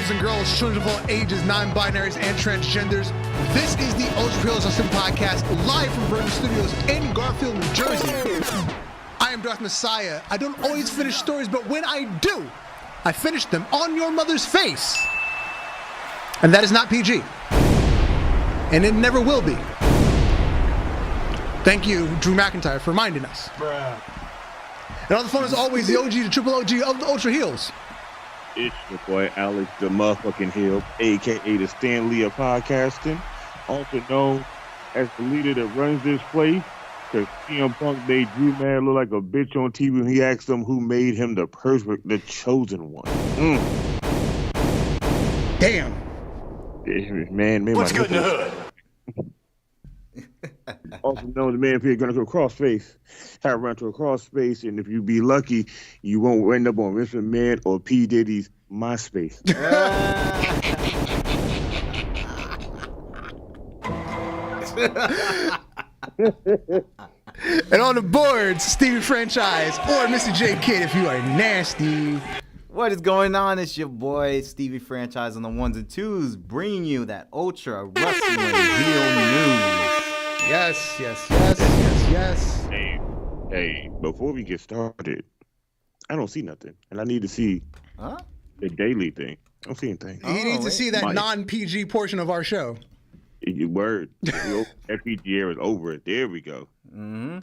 boys and girls, children of all ages, non-binaries, and transgenders. This is the Ultra Heelz Wrestling Podcast, live from Burton Studios in Garfield, New Jersey. I am Darth Messiah. I don't always finish stories, but when I do, I finish them on your mother's face. And that is not PG. And it never will be. Thank you, Drew McIntyre, for reminding us. Bruh. And on the phone, as always, the OG, the triple OG of the Ultra Heelz. It's your boy Alex, the motherfucking Hill, a.k.a. the Stan Lee of podcasting, also known as the leader that runs this place, because CM Punk made Drew Man look like a bitch on TV when he asked him who made him the chosen one. Damn. Man, what's good in the hood? Also known as the man Pierre gonna go cross space. Have run to a cross space, and if you be lucky, you won't end up on Vince McMahon or P. Diddy's MySpace. And on the boards, Stevie Franchise or Mr. J Kid if you are nasty. What is going on? It's your boy Stevie Franchise on the ones and twos, bringing you that Ultra Wrestling Heel News. Yes. Hey, before we get started, I don't see nothing, and I need to see the daily thing. I don't see anything. He needs to see that non-PG portion of our show. Word. FPG era is over. There we go. Mm-hmm.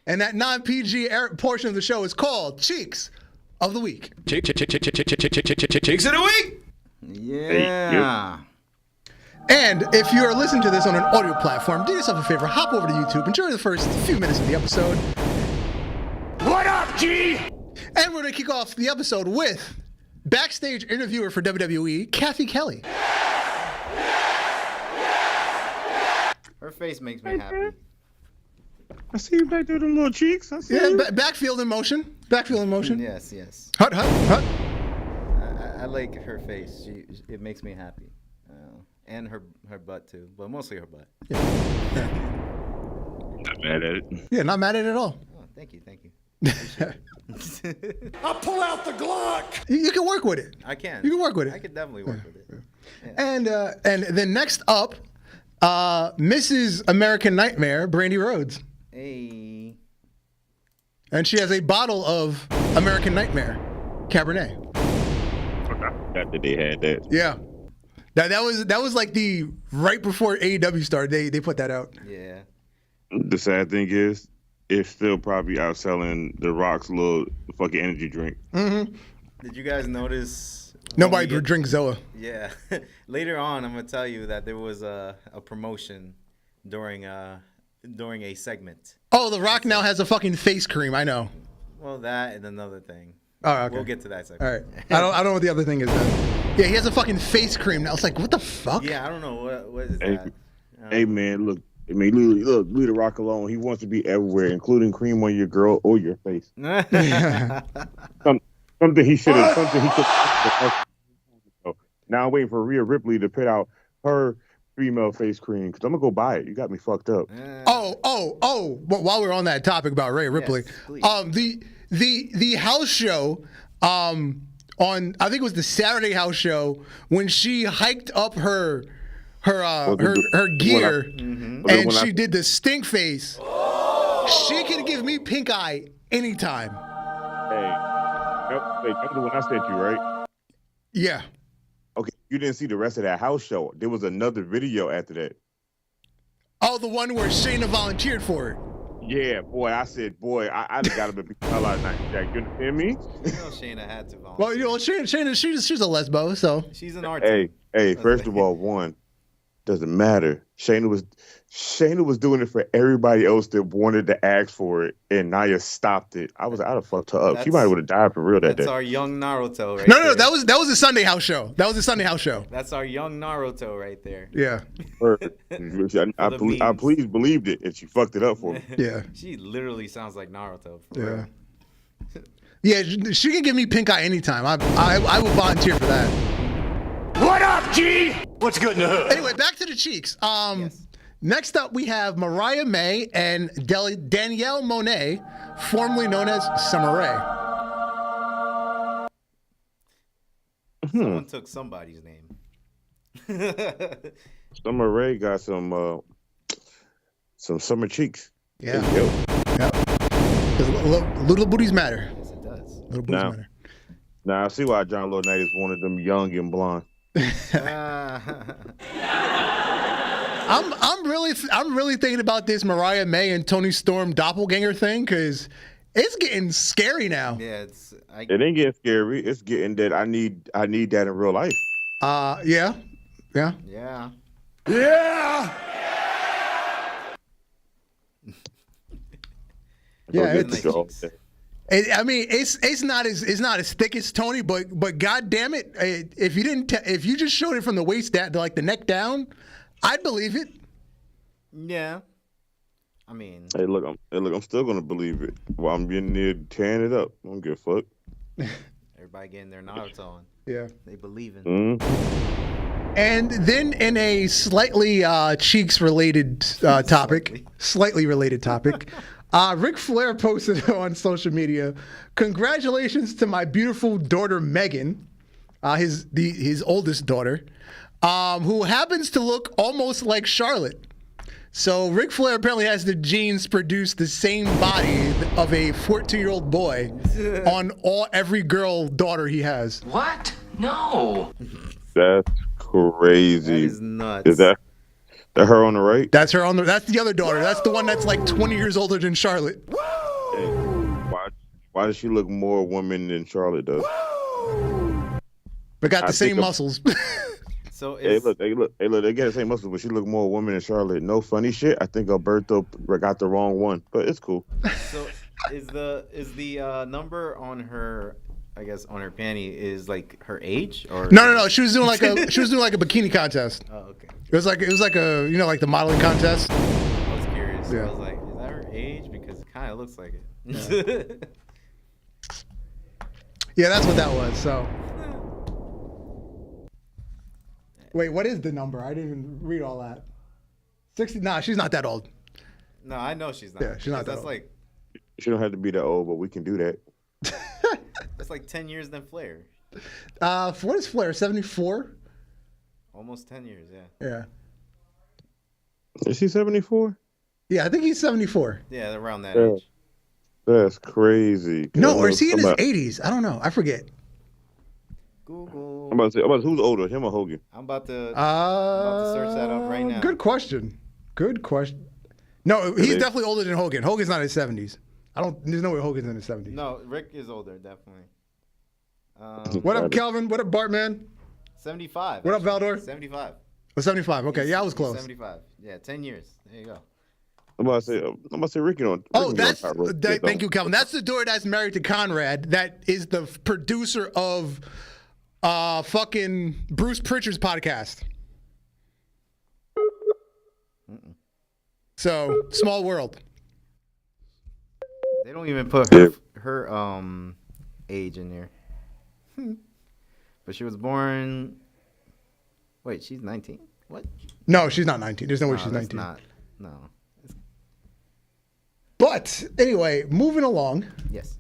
And that non-PG portion of the show is called Cheeks of the Week. Cheeks of the week. Yeah. And if you are listening to this on an audio platform, do yourself a favor, hop over to YouTube, enjoy the first few minutes of the episode. What up, G? And we're going to kick off the episode with backstage interviewer for WWE, Kathy Kelly. Her face makes me happy. I see you back there, them little cheeks. I see you. Backfield in motion. Backfield in motion. Yes. Hut. I like her face. It makes me happy. And her butt too, but mostly her butt. Yeah. Not mad at it. Yeah, not mad at it at all. Oh, thank you. I'll pull out the Glock. You can work with it. I can. You can work with it. I can definitely work with it. Yeah. And then next up, Mrs. American Nightmare, Brandy Rhodes. Hey. And she has a bottle of American Nightmare Cabernet. I forgot that they had that. Yeah. That was like the right before AEW started. They put that out. Yeah. The sad thing is, it's still probably outselling The Rock's little fucking energy drink. Mm-hmm. Did you guys notice? Nobody would drink Zoa. Yeah. Later on, I'm gonna tell you that there was a promotion during a segment. Oh, The Rock now has a fucking face cream. I know. Well, that and another thing. Oh, okay. We'll get to that segment. All right. I don't know what the other thing is then. Yeah, he has a fucking face cream now. It's like, what the fuck? Yeah, I don't know what is that. Hey man, look. I mean, leave The Rock alone. He wants to be everywhere, including cream on your girl or your face. Something he should have. Now I'm waiting for Rhea Ripley to put out her female face cream because I'm gonna go buy it. You got me fucked up. Oh! But while we're on that topic about Rhea Ripley, yes, the house show, on I think it was the Saturday house show when she hiked up her gear and she did the stink face. She can give me pink eye anytime. Hey, that's the one I sent you, right? Yeah. Okay, you didn't see the rest of that house show. There was another video after that. Oh, the one where Shayna volunteered for it. Yeah, boy, I said, boy, I got to be a lot of night, Jack. You understand me? You know Shayna had to volunteer. Well, you know, Shayna, she's a lesbo, so. She's an artist. Hey, first of all, one, doesn't matter. Shayna was doing it for everybody else that wanted to ask for it, and Nia stopped it. I'd have fucked her up. She might would have died for real that day. That's our young Naruto right No, there. that was a Sunday house show. That's our young Naruto right there. Yeah. I please believed it, and she fucked it up for me. Yeah. She literally sounds like Naruto. Yeah. Yeah, she can give me pink eye anytime. I will volunteer for that. What up, G? What's good in the hood? Anyway, back to the cheeks. Yes. Next up, we have Mariah May and Danielle Monet, formerly known as Summer Rae. Someone took somebody's name. Summer Rae got some summer cheeks. Yeah. Yep. 'Cause little booties matter. Yes, it does. Little booties matter. Now I see why John Laurinaitis wanted them young and blonde. I'm really thinking about this Mariah May and Tony Storm doppelganger thing because it's getting scary now. Yeah, It ain't getting scary. It's getting that I need that in real life. Yeah. Yeah. Yeah, Nice cheeks. I mean, it's not as thick as Tony, but god damn it, if you just showed it from the waist down to like the neck down, I'd believe it. Yeah. I mean, Hey, look, I'm still gonna believe it. While I'm getting there tearing it up. I don't give a fuck. everybody getting their Naruto on. Yeah. They believe in. Mm-hmm. And then in a slightly cheeks related topic, slightly related topic, Ric Flair posted on social media, "Congratulations to my beautiful daughter Megan, his oldest daughter, who happens to look almost like Charlotte." So Ric Flair apparently has the genes to produce the same body of a 14-year-old boy on every girl daughter he has. What? No. That's crazy. That is nuts. Is that her on the right? That's her that's the other daughter. That's the one that's like 20 years older than Charlotte. Hey, why does she look more woman than Charlotte does? But got the same muscles. So Hey, look, they got the same muscles, but she look more woman than Charlotte. No funny shit. I think Alberto got the wrong one, but it's cool. So is the number on her, I guess, on her panty is like her age or No. She was doing like a bikini contest. Oh, okay. It was like a like the modeling contest. I was curious. Yeah. I was like, is that her age? Because it kind of looks like it. Yeah, that's what that was. So. Wait, what is the number? I didn't even read all that. 60? Nah, she's not that old. No, I know she's not. Yeah, she's not that That's old. like She don't have to be that old, but we can do that. that's like 10 years than Flair. What is Flair? 74? Almost 10 years, yeah. Yeah. Is he 74? Yeah, I think he's 74. Yeah, around that Yeah. age. That's crazy. No, or is he in his 80s? I don't know. I forget. Google. I'm about to say who's older, him or Hogan? I'm about to search that up right now. Good question. No, he's definitely older than Hogan. Hogan's not in his 70s. There's no way Hogan's in his 70s. No, Rick is older, definitely. What up, Calvin? What up, Bartman? 75. What up, Valdor? 75. Oh, 75. Okay, yeah, I was close. 75. Yeah, 10 years. There you go. I'm about to say Ricky on. Oh, Ricky on top real quick, thank though. you, Calvin. That's the daughter that's married to Conrad. That is the producer of fucking Bruce Pritchard's podcast. So, small world. They don't even put her age in there. But she was born. Wait, she's 19. What? No, she's not 19. There's no way she's that's 19. Not. No. But anyway, moving along. Yes.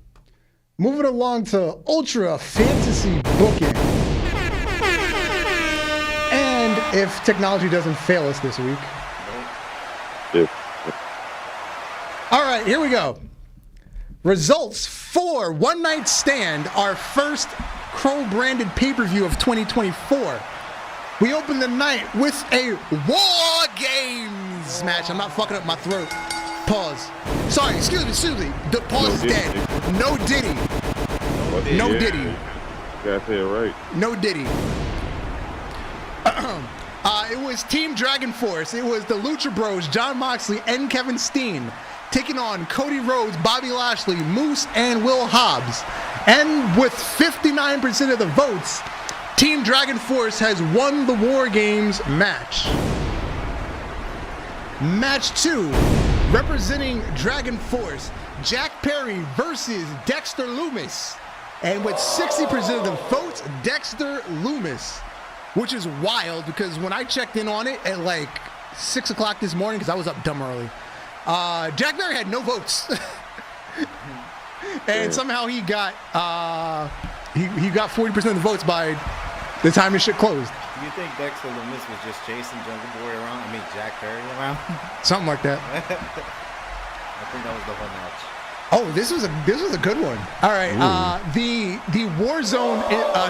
Moving along to Ultra Fantasy Booking. And if technology doesn't fail us this week. Yeah. All right, here we go. Results for One Night Stand, our first Crow-branded pay-per-view of 2024. We opened the night with a War Games match. I'm not fucking up my throat. Pause. Sorry, excuse me. The pause is dead. No Diddy. No Diddy. Gotta say it right. No Diddy. It was Team Dragon Force. It was the Lucha Bros, John Moxley and Kevin Steen, taking on Cody Rhodes, Bobby Lashley, Moose, and Will Hobbs. And with 59% of the votes, Team Dragon Force has won the War Games match. Match 2, representing Dragon Force, Jack Perry versus Dexter Lumis. And with 60% of the votes, Dexter Lumis. Which is wild because when I checked in on it at like 6 o'clock this morning, because I was up dumb early, Jack Perry had no votes. And somehow he got 40% of the votes by The time his shit closed. Do you think Dexter Lumis was just chasing Jungle Boy around? I mean, Jack Perry around? Something like that. I think that was the whole match. Oh, this was a good one. All right, the Warzone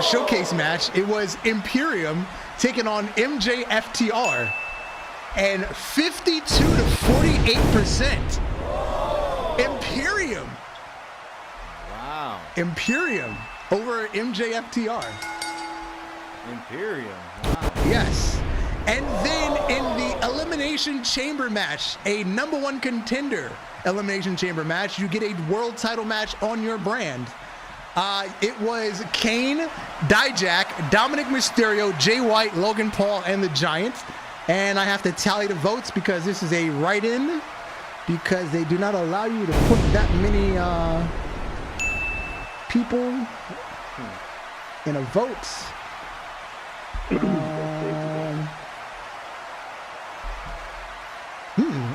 showcase match. It was Imperium taking on MJFTR, and 52 to 48%. Imperium. Wow. Imperium over MJFTR. Imperium. Wow. Yes. And then in the Elimination Chamber match, a number one contender Elimination Chamber match, you get a world title match on your brand. It was Kane, Dijak, Dominic Mysterio, Jay White, Logan Paul, and the Giant. And I have to tally the votes because this is a write-in, because they do not allow you to put that many people in a vote.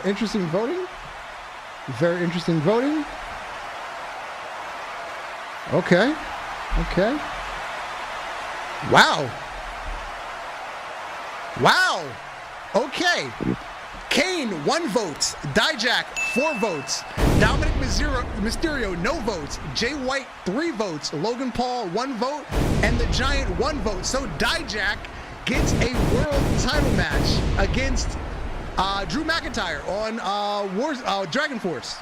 Interesting voting. Very interesting voting. Okay. Wow. Okay. Kane, 1 vote. Dijak, 4 votes. Dominic Mysterio, no votes. Jay White, 3 votes. Logan Paul, 1 vote. And the Giant, 1 vote. So Dijak gets a world title match against Drew McIntyre on Dragon Force.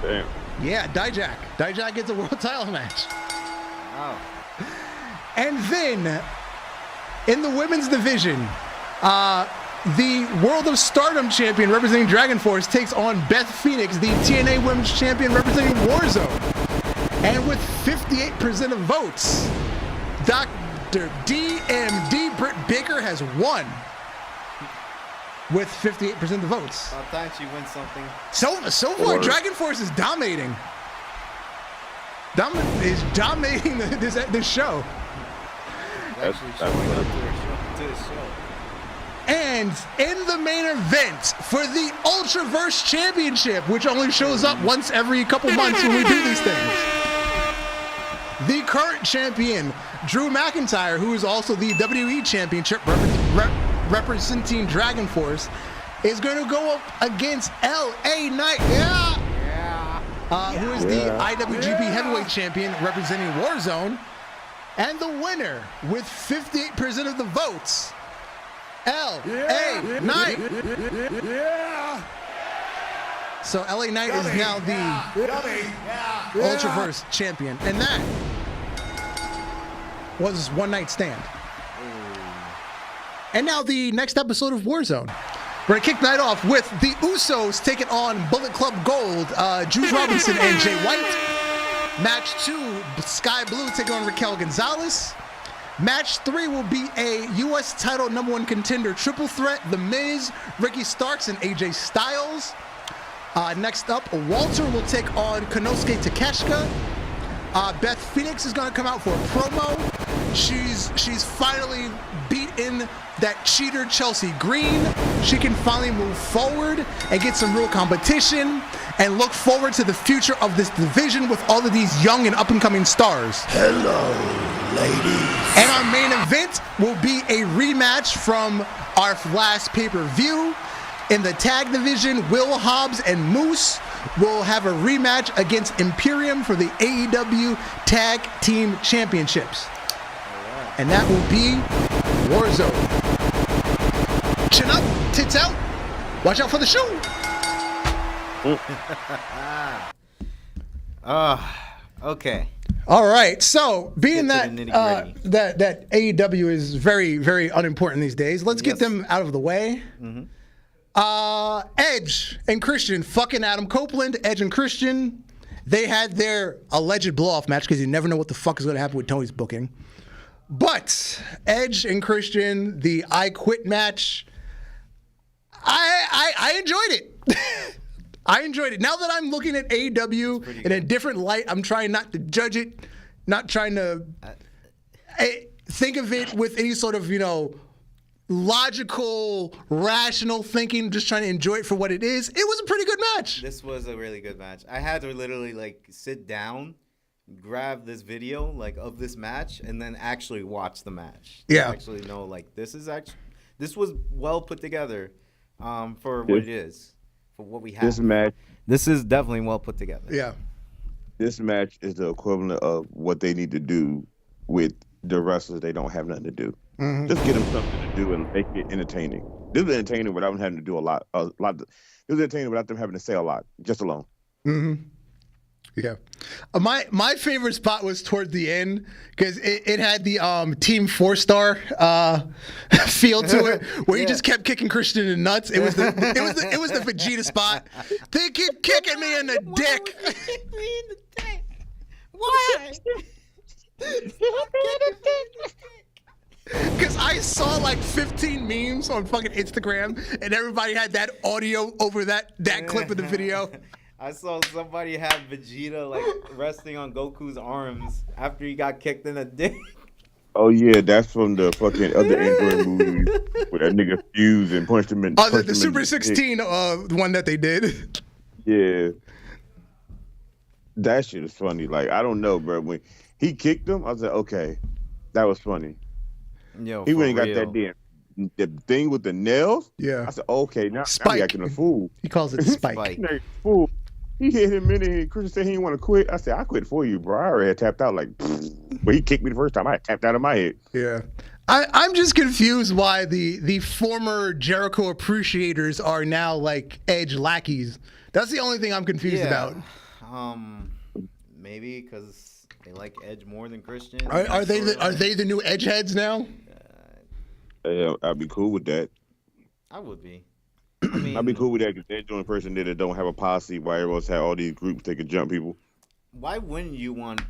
Damn. Yeah, Dijak. Dijak gets a world title match. Wow. And then, in the women's division, the World of Stardom champion representing Dragon Force takes on Beth Phoenix, the TNA Women's Champion representing Warzone. And with 58% of votes, Dr. DMD Britt Baker has won with 58% of the votes. About time she wins something. So far, Dragon Force is dominating. Is dominating this show. Actually showing up to the show. And in the main event for the Ultraverse Championship, which only shows up once every couple months when we do these things, the current champion, Drew McIntyre, who is also the WWE Championship representing Dragon Force, is going to go up against LA Knight, who is the IWGP Heavyweight Champion representing Warzone. And the winner, with 58% of the votes, LA Knight. So LA Knight is now the Ultraverse champion. And that was one night stand. And now the next episode of Warzone. We're going to kick the night off with the Usos taking on Bullet Club Gold, Juice Robinson and Jay White. Match 2, Sky Blue taking on Raquel Gonzalez. Match 3 will be a U.S. title #1 contender triple threat, The Miz, Ricky Starks, and AJ Styles. Next up, Walter will take on Konosuke Takeshita. Beth Phoenix is going to come out for a promo. She's finally beaten that cheater Chelsea Green. She can finally move forward and get some real competition and look forward to the future of this division with all of these young and up-and-coming stars. Hello, ladies. And our main event will be a rematch from our last pay-per-view. In the tag division, Will Hobbs and Moose will have a rematch against Imperium for the AEW Tag Team Championships. And that will be Warzone. Chin up, tits out. Watch out for the shoe. Okay. All right. So, being Get to the that AEW is very, very unimportant these days, let's get them out of the way. Edge and Christian fucking Adam Copeland. Edge and Christian, they had their alleged blow-off match because you never know what the fuck is going to happen with Tony's booking. But Edge and Christian, the I Quit match, I enjoyed it. I enjoyed it. Now that I'm looking at AEW in a different light, I'm trying not to judge it, not trying to think of it with any sort of, logical, rational thinking, just trying to enjoy it for what it is. It was a pretty good match. This was a really good match. I had to literally sit down grab this video like of this match and then actually watch the match. Yeah. Actually know like this was well put together for what it is, for what we have. This is definitely well put together. Yeah. This match is the equivalent of what they need to do with the wrestlers they don't have nothing to do. Mm-hmm. Just get them something to do and make it entertaining. This is entertaining without them having to do a lot. This is entertaining without them having to say a lot, just alone. Mm-hmm. Yeah. My favorite spot was toward the end because it had the Team 4-Star feel to it, where he just kept kicking Christian in the nuts. It was the Vegeta spot. They keep kicking me in the dick. Why would you kick me in the dick? Why? Because I saw like 15 memes on fucking Instagram, and everybody had that audio over that clip of the video. I saw somebody have Vegeta like resting on Goku's arms after he got kicked in the dick. Oh yeah, that's from the fucking other Android movie where that nigga fused and punched him in. Oh, the Super 16 one that they did. Yeah, that shit is funny. Like I don't know, bro. When he kicked him, I was like, okay, that was funny. Yo, he went and got real. that damn the thing with the nails. Yeah. I said, okay, now Spike. I'm acting a fool. He calls it Spike. Spike. Fool. He hit him in and Christian said he didn't want to quit. I said, I quit for you, bro. I already had tapped out but he kicked me the first time. I had tapped out of my head. Yeah. I'm just confused why the former Jericho appreciators are now like Edge lackeys. That's the only thing I'm confused about. Maybe because they like Edge more than Christian. Are they the new Edge heads now? I'd be cool with that. I would be. I mean, I'd be cool with that because they're the only person there that don't have a posse while everyone else have all these groups that can jump people. Why wouldn't you want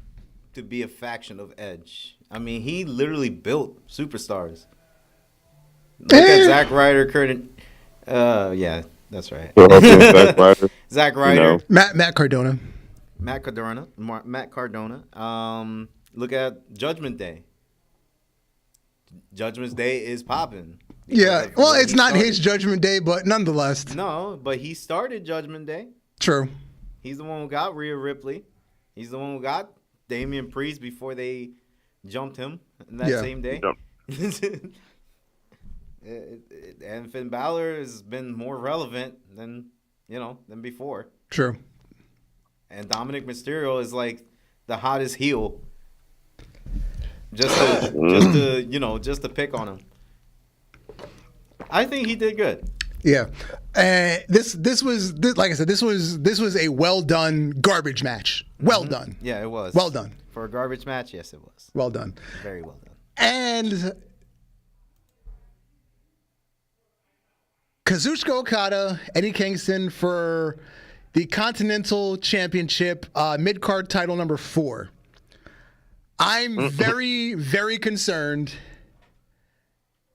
to be a faction of Edge? I mean, he literally built superstars. Look at Zack Ryder, yeah, that's right. Zack Ryder. Zack Ryder. You know. Matt Cardona. Matt Cardona. Look at Judgment Day. Judgment Day is popping. Yeah, well, it's not his Judgment Day, but nonetheless. No, but he started Judgment Day. True. He's the one who got Rhea Ripley. He's the one who got Damian Priest before they jumped him that same day. And Finn Balor has been more relevant than before. True. And Dominic Mysterio is like the hottest heel. Just to pick on him. I think he did good. Yeah. This was like I said, this was a well done garbage match. Well done. Yeah, it was. Well done. For a garbage match, yes, it was. Well done. Very well done. And Kazuchika Okada, Eddie Kingston for the Continental Championship, mid-card title number 4. I'm very, very concerned.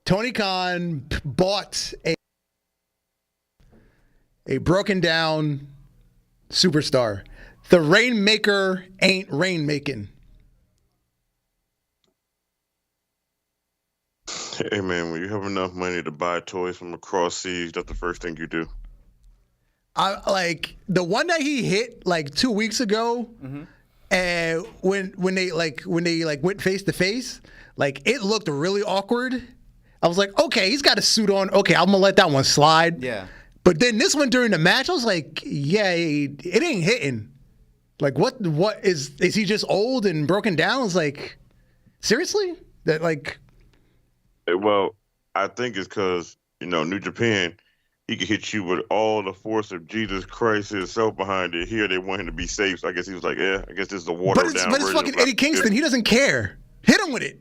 Tony Khan bought a broken down superstar. The Rainmaker ain't rainmaking. Hey man, when you have enough money to buy toys from across seas, that's the first thing you do. I like the one that he hit like 2 weeks ago. And when they went face to face, like it looked really awkward. I was like, okay, he's got a suit on. Okay, I'm gonna let that one slide. Yeah. But then this one during the match, I was like, yeah, it ain't hitting. Like, what is he just old and broken down? I was like, seriously? That like. Well, I think it's because New Japan, he could hit you with all the force of Jesus Christ himself behind it. Here they want him to be safe, so I guess he was like, yeah, I guess this is a watered down But it's fucking Eddie Kingston. He doesn't care. Hit him with it.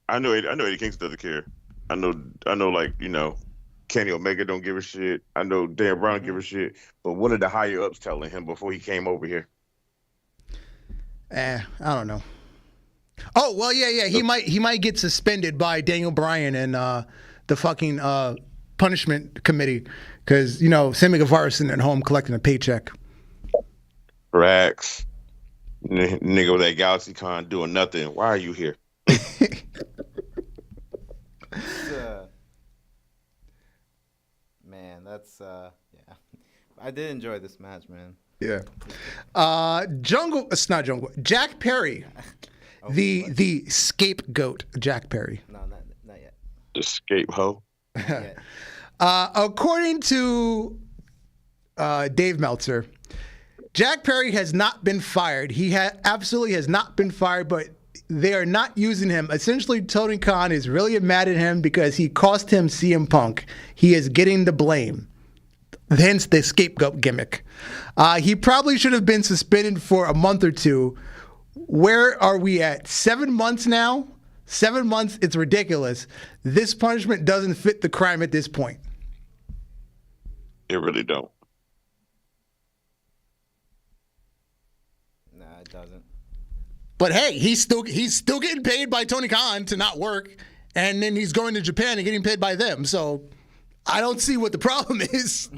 I know Eddie Kingston doesn't care. I know, like, Kenny Omega don't give a shit. I know Dan Brown don't give a shit. But what are the higher ups telling him before he came over here? I don't know. Oh well, yeah. He might get suspended by Daniel Bryan and the fucking punishment committee because Sammy Guevara's sitting at home collecting a paycheck. Rax, nigga with that Galaxy Con doing nothing. Why are you here? Man, that's yeah. I did enjoy this match, man. It's not Jungle. Jack Perry, the scapegoat. Jack Perry. No, not yet. The scapegoat. Not yet. According to Dave Meltzer, Jack Perry has not been fired. He absolutely has not been fired, but they are not using him. Essentially, Tony Khan is really mad at him because he cost him CM Punk. He is getting the blame. Hence the scapegoat gimmick. He probably should have been suspended for a month or two. Where are we at? 7 months now? 7 months, it's ridiculous. This punishment doesn't fit the crime at this point. It really don't. Nah, it doesn't. But hey, he's still getting paid by Tony Khan to not work, and then he's going to Japan and getting paid by them. So I don't see what the problem is.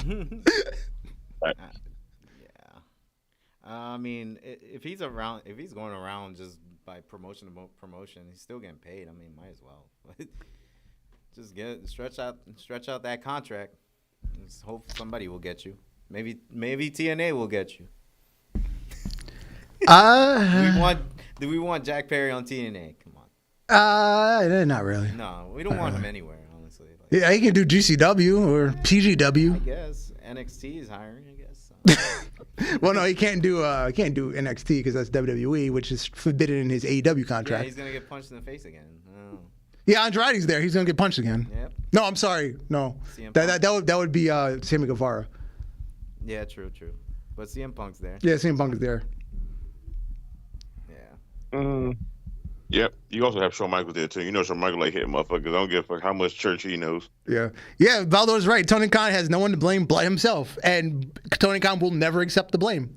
I mean, if he's going around just by promotion, he's still getting paid. I mean, might as well. Just stretch out that contract. Just hope somebody will get you. Maybe TNA will get you. Do we want Jack Perry on TNA? Come on. Not really. No, we don't want him anywhere, honestly. Yeah, he can do GCW or PGW. I guess NXT is hiring. I guess. Well, no, he can't do NXT because that's WWE, which is forbidden in his AEW contract. Yeah, he's gonna get punched in the face again. Oh. Yeah, Andrade's there. He's gonna get punched again. Yep. No, I'm sorry. No, that would be Sammy Guevara. Yeah, true. But CM Punk's there. Yeah, CM Punk is there. Yeah. Yep. You also have Shawn Michaels there too. You know Shawn Michaels like hitting motherfuckers. I don't give a fuck how much church he knows. Yeah. Valdo's right. Tony Khan has no one to blame but himself, and Tony Khan will never accept the blame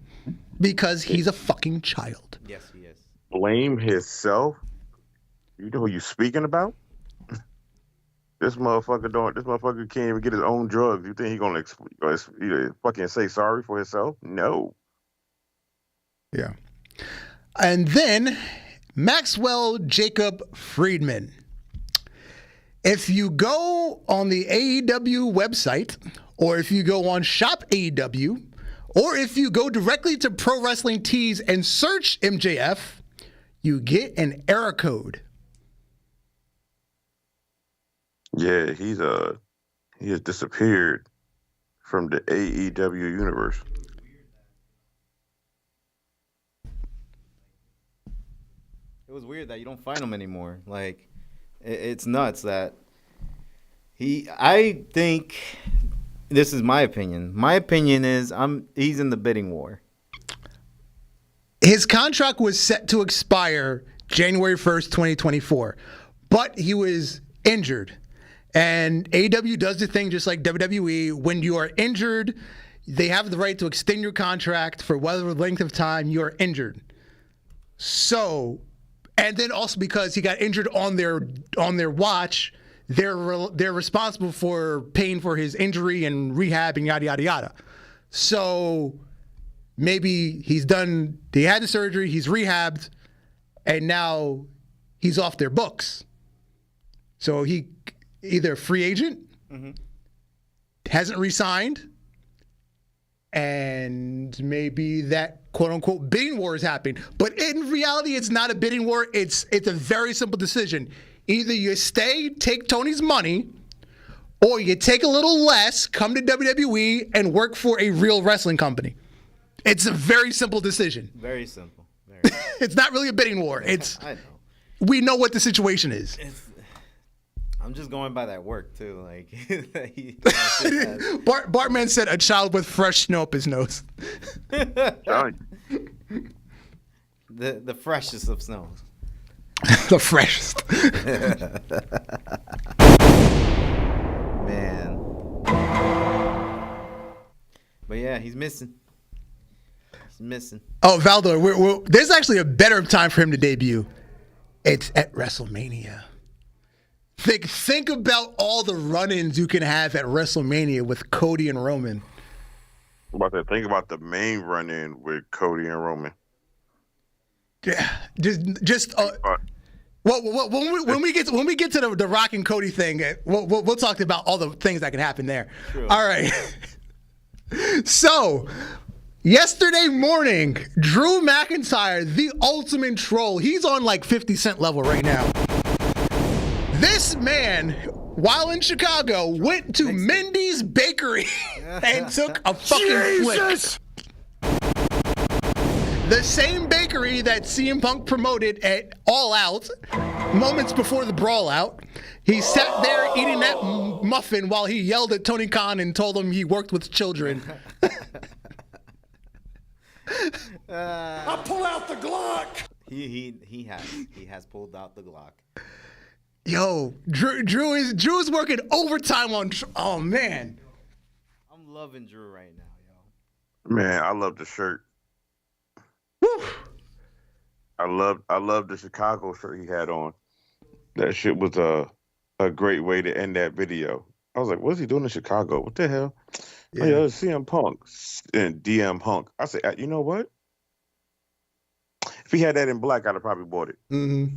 because he's a fucking child. Yes, he is. Blame himself? You know who you speaking about? This motherfucker can't even get his own drugs. You think he gonna fucking say sorry for himself? No. Yeah. And then Maxwell Jacob Friedman. If you go on the AEW website, or if you go on Shop AEW, or if you go directly to Pro Wrestling Tees and search MJF, you get an error code. Yeah, he has disappeared from the AEW universe. It was weird that you don't find him anymore. Like, it's nuts that I think this is my opinion. My opinion is he's in the bidding war. His contract was set to expire January 1st, 2024, but he was injured. And AEW does the thing just like WWE. When you are injured, they have the right to extend your contract for whatever length of time you are injured. So, and then also because he got injured on their watch, they're responsible for paying for his injury and rehab and yada yada yada. So maybe he had the surgery, he's rehabbed, and now he's off their books. So he either free agent, hasn't re-signed, and maybe that quote-unquote bidding war is happening. But in reality, it's not a bidding war. It's a very simple decision. Either you stay, take Tony's money, or you take a little less, come to WWE, and work for a real wrestling company. It's a very simple decision. Very simple. It's not really a bidding war. I know. We know what the situation is. I'm just going by that work too. Like Bartman said, "A child with fresh snow up his nose." The freshest of snow. The freshest. Man. But yeah, he's missing. Oh, Valdo, there's actually a better time for him to debut. It's at WrestleMania. Think about all the run-ins you can have at WrestleMania with Cody and Roman. I'm about to think about the main run-in with Cody and Roman. Yeah, when we get to the Rock and Cody thing, we'll talk about all the things that can happen there. True. All right. So, Yesterday morning, Drew McIntyre, the ultimate troll, he's on like 50 Cent level right now. This man, while in Chicago, went to Mindy's Bakery and took a fucking flick. The same bakery that CM Punk promoted at All Out moments before the Brawl Out. He sat there eating that muffin while he yelled at Tony Khan and told him he worked with children. I'll pull out the Glock. He has pulled out the Glock. Yo, Drew is working overtime on. Oh man, I'm loving Drew right now, yo. Man, I love the shirt. Woo. I love the Chicago shirt he had on. That shit was a great way to end that video. I was like, what's he doing in Chicago? What the hell? Yeah. Oh, yeah, it's CM Punk and DM Punk. I said, you know what? If he had that in black, I'd have probably bought it. Mm-hmm.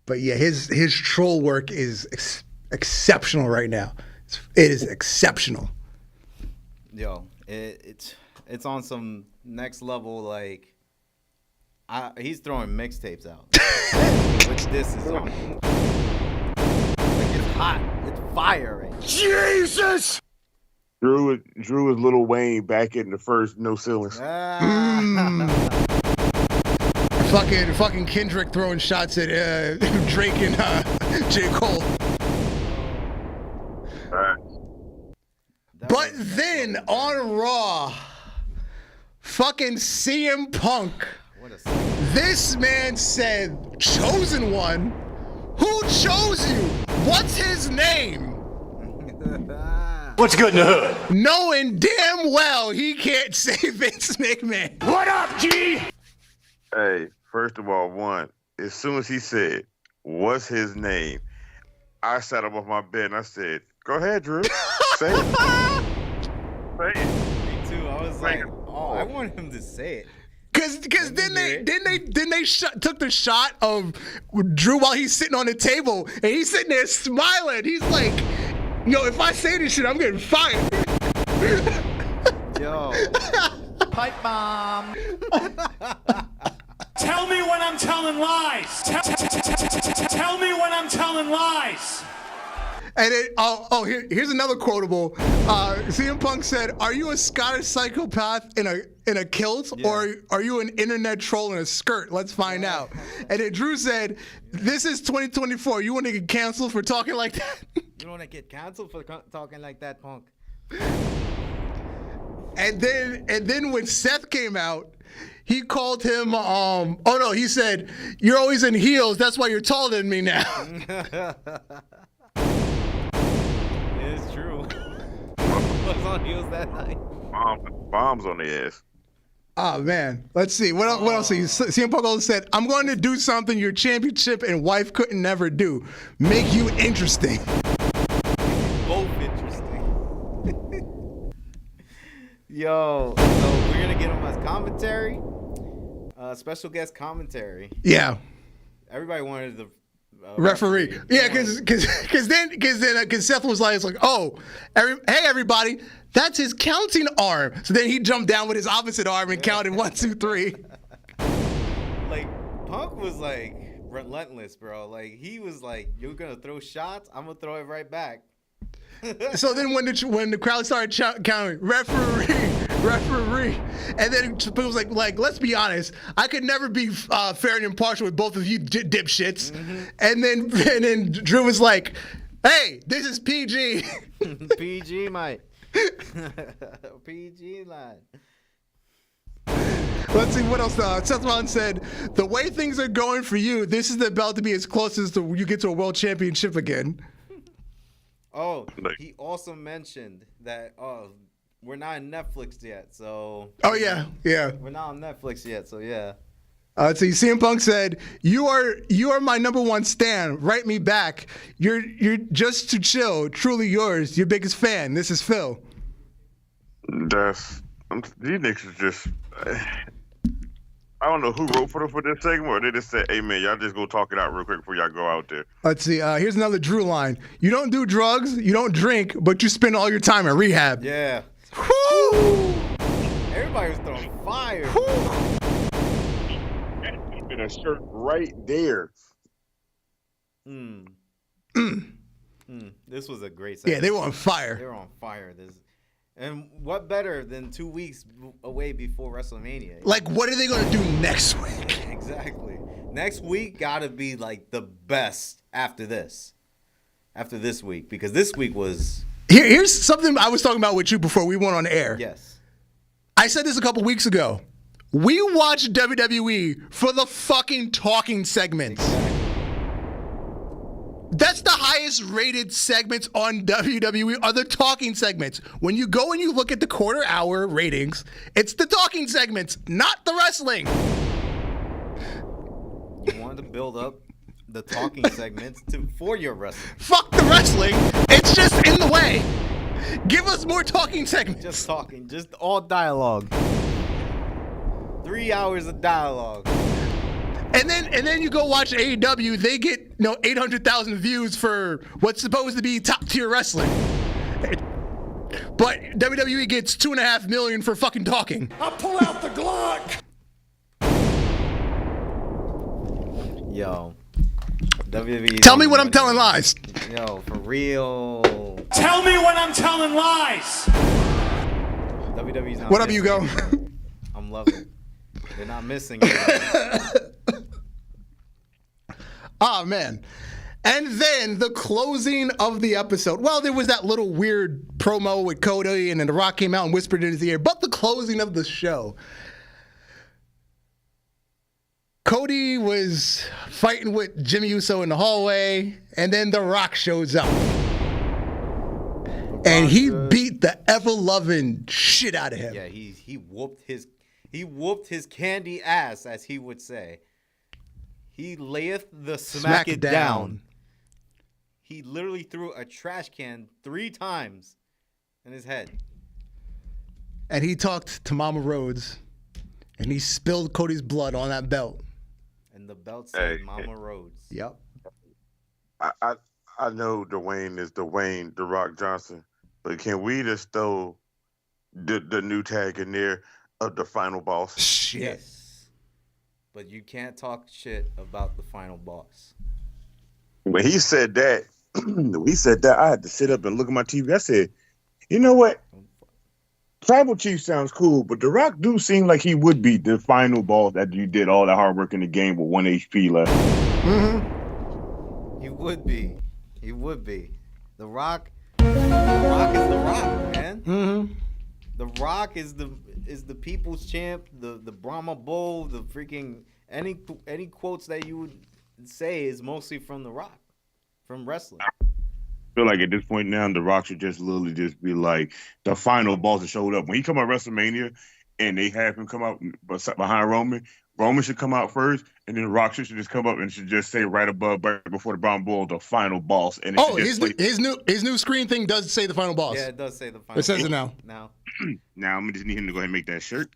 But yeah, his troll work is exceptional right now. It is exceptional. Yo, it's on some next level. Like, he's throwing mixtapes out, which this is on. Like, it's hot. It's fire right now. Jesus! Drew is Lil Wayne back in the first No Ceilings. Fucking Kendrick throwing shots at Drake and J. Cole. But then on Raw, fucking CM Punk, this man said, "Chosen one? Who chose you? What's his name?" What's good in the hood? Knowing damn well he can't say Vince McMahon. What up, G? Hey, first of all, as soon as he said, what's his name? I sat up off my bed and I said, go ahead, Drew. Say it. Say it. Me too. I was like, I want him to say it. Cause then they took the shot of Drew while he's sitting on the table and he's sitting there smiling. He's like, yo, if I say this shit, I'm getting fired. Yo. Pipe bomb. Tell me when I'm telling lies. Tell me when I'm telling lies. And here's another quotable. CM Punk said, "Are you a Scottish psychopath in a kilt, or are you an internet troll in a skirt? Let's find out." And then Drew said, "This is 2024. You want to get canceled for talking like that?" You want to get canceled for talking like that, Punk? And then when Seth came out, he called him. He said, "You're always in heels. That's why you're taller than me now." It is true. I was on heels that night. Bombs on the ass. Oh man, let's see. What else? CM Punk also said, "I'm going to do something your championship and wife couldn't never do. Make you interesting." Both interesting. Yo, so we're gonna get him as commentary, special guest commentary. Yeah. Everybody wanted the referee. Yeah, because Seth was like, hey everybody, that's his counting arm. So then he jumped down with his opposite arm and counted 1, 2, 3. Like Punk was like relentless, bro. Like he was like, "You're gonna throw shots, I'm gonna throw it right back." So then when the crowd started counting, referee, and then people was like, let's be honest, I could never be fair and impartial with both of you dipshits. Mm-hmm. And then Drew was like, "Hey, this is PG." PG, mate. PG line. Let's see what else. Seth Rollins said, "The way things are going for you, this is about to be as close as you get to a world championship again." Oh, he also mentioned that we're not on Netflix yet, so. Oh yeah. We're not on Netflix yet, so yeah. Let's see. CM Punk said, "You are my number one stan. Write me back. You're just too chill. Truly yours. Your biggest fan. This is Phil." These niggas are just. I don't know who wrote for this segment, or they just said, "Hey man, y'all just go talk it out real quick before y'all go out there." Let's see. Here's another Drew line. "You don't do drugs, you don't drink, but you spend all your time in rehab." Yeah. Woo! Everybody Everybody was throwing fire. That's been a shirt right there. This was a great Yeah, segment. they were on fire. They were on fire. And what better than 2 weeks away before WrestleMania? Like, what are they going to do next week? Exactly. Next week got to be like the best after this. After this week. Because this week was... Here's something I was talking about with you before we went on air. Yes. I said this a couple weeks ago. We watch WWE for the fucking talking segments. Exactly. That's the highest rated segments on WWE are the talking segments. When you go and you look at the quarter hour ratings, it's the talking segments, not the wrestling. You wanted to build up the talking segments for your wrestling. Fuck the wrestling. It's just in the way. Give us more talking segments. Just talking. Just all dialogue. 3 hours of dialogue. And then you go watch AEW, they get 800,000 views for what's supposed to be top tier wrestling. But WWE gets 2.5 million for fucking talking. I pull out the Glock. Yo. WWE. Tell me when I'm telling lies. Yo, for real. Tell me when I'm telling lies. WWE's not What up, missing Hugo? it. I'm loving it. They're not missing it. Oh, man. And then the closing of the episode. Well, there was that little weird promo with Cody, and then The Rock came out and whispered in his ear. But the closing of the show. Cody was fighting with Jimmy Uso in the hallway, and then The Rock shows up. And he beat the ever-loving shit out of him. Yeah, he whooped his candy ass, as he would say. He layeth the smack it down. He literally threw a trash can 3 times in his head. And he talked to Mama Rhodes, and he spilled Cody's blood on that belt. And the belt said Mama Rhodes. Yep. I know Dwayne is Dwayne The Rock Johnson, but can we just throw the new tag in there of the final boss? Shit. Yes. But you can't talk shit about the final boss. When he said that, I had to sit up and look at my TV. I said, you know what? Tribal Chief sounds cool, but The Rock do seem like he would be the final boss after you did all that hard work in the game with 1 HP left. Mm-hmm. He would be. He would be. The Rock is The Rock, man. Mm-hmm. The Rock is the people's champ, the Brahma Bull, the freaking any quotes that you would say is mostly from The Rock, from wrestling. I feel like at this point now, The Rock should just literally just be like the final boss that showed up. When he come out WrestleMania and they have him come out behind Roman should come out first, and then The Rock should just come up and should just say right before the Brahma Bull, the final boss. And his new screen thing does say the final boss. Yeah, it does say the final It says boss. it now. Now I'm just need him to go ahead and make that shirt.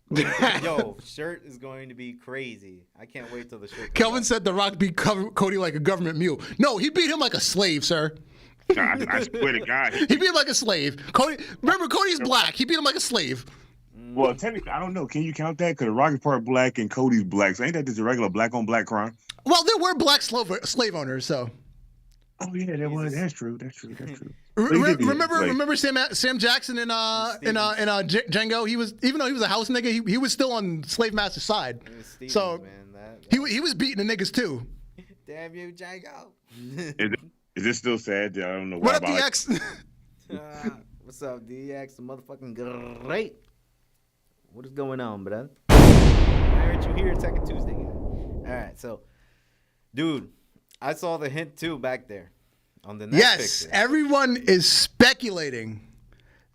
Yo, shirt is going to be crazy. I can't wait till the shirt comes Kelvin out. said The Rock beat Cody like a government mule. No, he beat him like a slave, sir. Nah, I swear to God. He beat him like a slave. Remember, Cody's black. He beat him like a slave. Well, technically, I don't know. Can you count that? Because The Rock is part black and Cody's black. So ain't that just a regular black on black crime? Well, there were black slave owners, so. Oh yeah, that's true. Remember Sam Jackson in Django? He was, even though he was a house nigga, he was still on slave master's side. So man, he was beating the niggas too. Damn you, Django. Is this still sad? I don't know. What up, DX? What's up, DX? The motherfucking great. What is going on, brother? Why aren't you here Tech Tuesday? All right, so, dude, I saw the hint too back there on the next Yes, picture. everyone is speculating